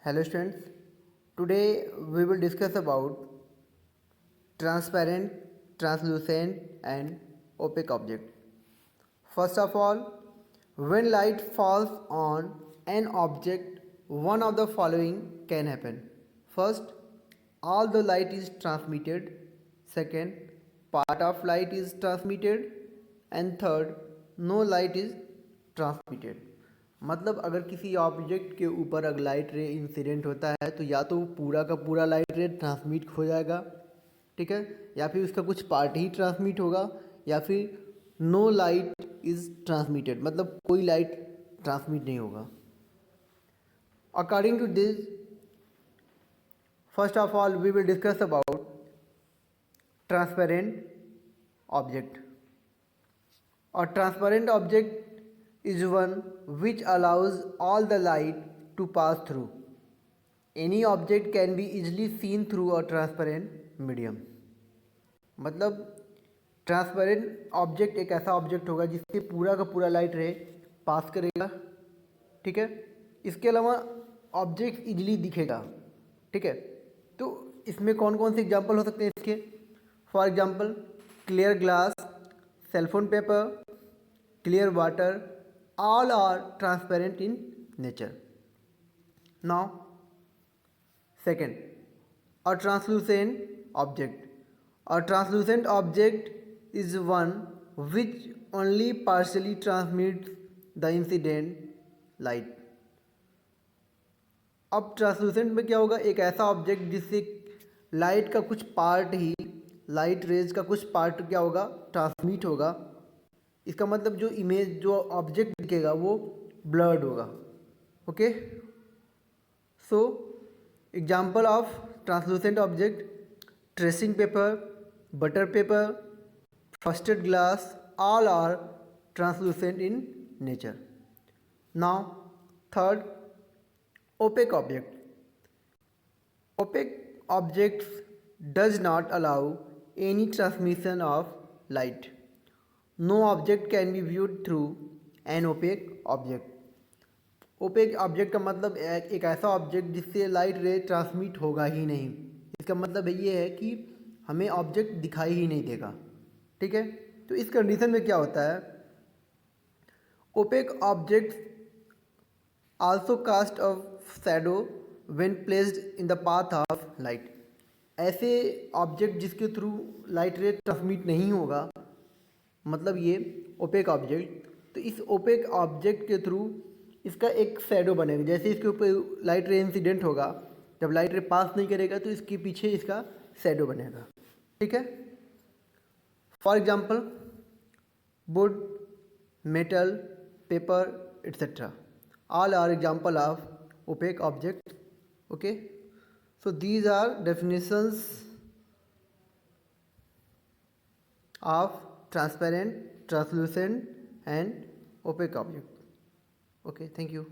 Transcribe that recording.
Hello students, today we will discuss about transparent, translucent and opaque object. First of all, when light falls on an object, one of the following can happen. First, all the light is transmitted. Second, part of light is transmitted. And third, no light is transmitted. मतलब अगर किसी object के ऊपर अगर light ray incident होता है तो या तो पूरा का पूरा लाइट रे ट्रांसमिट हो जाएगा, ठीक है, या फिर उसका कुछ पार्ट ही ट्रांसमिट होगा, या फिर नो लाइट इज ट्रांसमिटेड, मतलब कोई लाइट ट्रांसमिट नहीं होगा. According to this, first of all we will discuss about transparent object. और transparent object is one which allows all the light to pass through. Any object can be easily seen through a transparent medium. मतलब transparent object एक ऐसा object होगा जिससे पूरा का पूरा light रे पास करेगा, ठीक है. इसके अलावा ऑब्जेक्ट इजीली दिखेगा, ठीक है. तो इसमें कौन कौन से एग्जांपल हो सकते हैं इसके? For example clear glass, cellphone paper, clear water, all are transparent in nature. Now, second, a translucent object. A translucent object is one which only partially transmits the incident light. अब translucent में क्या होगा? एक ऐसा object जिससे light का कुछ part ही, light rays का कुछ पार्ट क्या होगा? ट्रांसमिट होगा. इसका मतलब जो इमेज, जो ऑब्जेक्ट दिखेगा वो ब्लर्ड होगा. Okay, so example of translucent object: tracing paper, butter paper, frosted glass, all are translucent in nature. Now third, opaque object. Opaque objects does not allow any transmission of light. No object can be viewed through an opaque object. Opaque object का मतलब एक ऐसा object जिससे light ray transmit होगा ही नहीं. इसका मतलब ये है कि हमें ऑब्जेक्ट दिखाई ही नहीं देगा, ठीक है. तो इस कंडीशन में क्या होता है? Opaque objects also cast of shadow when placed in the path of light. ऐसे ऑब्जेक्ट जिसके थ्रू लाइट रे ट्रांसमिट नहीं होगा, मतलब ये ओपेक ऑब्जेक्ट. तो इस ओपेक ऑब्जेक्ट के थ्रू इसका एक शैडो बनेगा. जैसे इसके ऊपर लाइट रे इंसिडेंट होगा, जब लाइट रे पास नहीं करेगा तो इसके पीछे इसका शैडो बनेगा, ठीक है. For example wood, metal, paper etcetera, all are example of opaque object. Okay, so these are definitions of transparent, translucent and opaque object. Okay, thank you.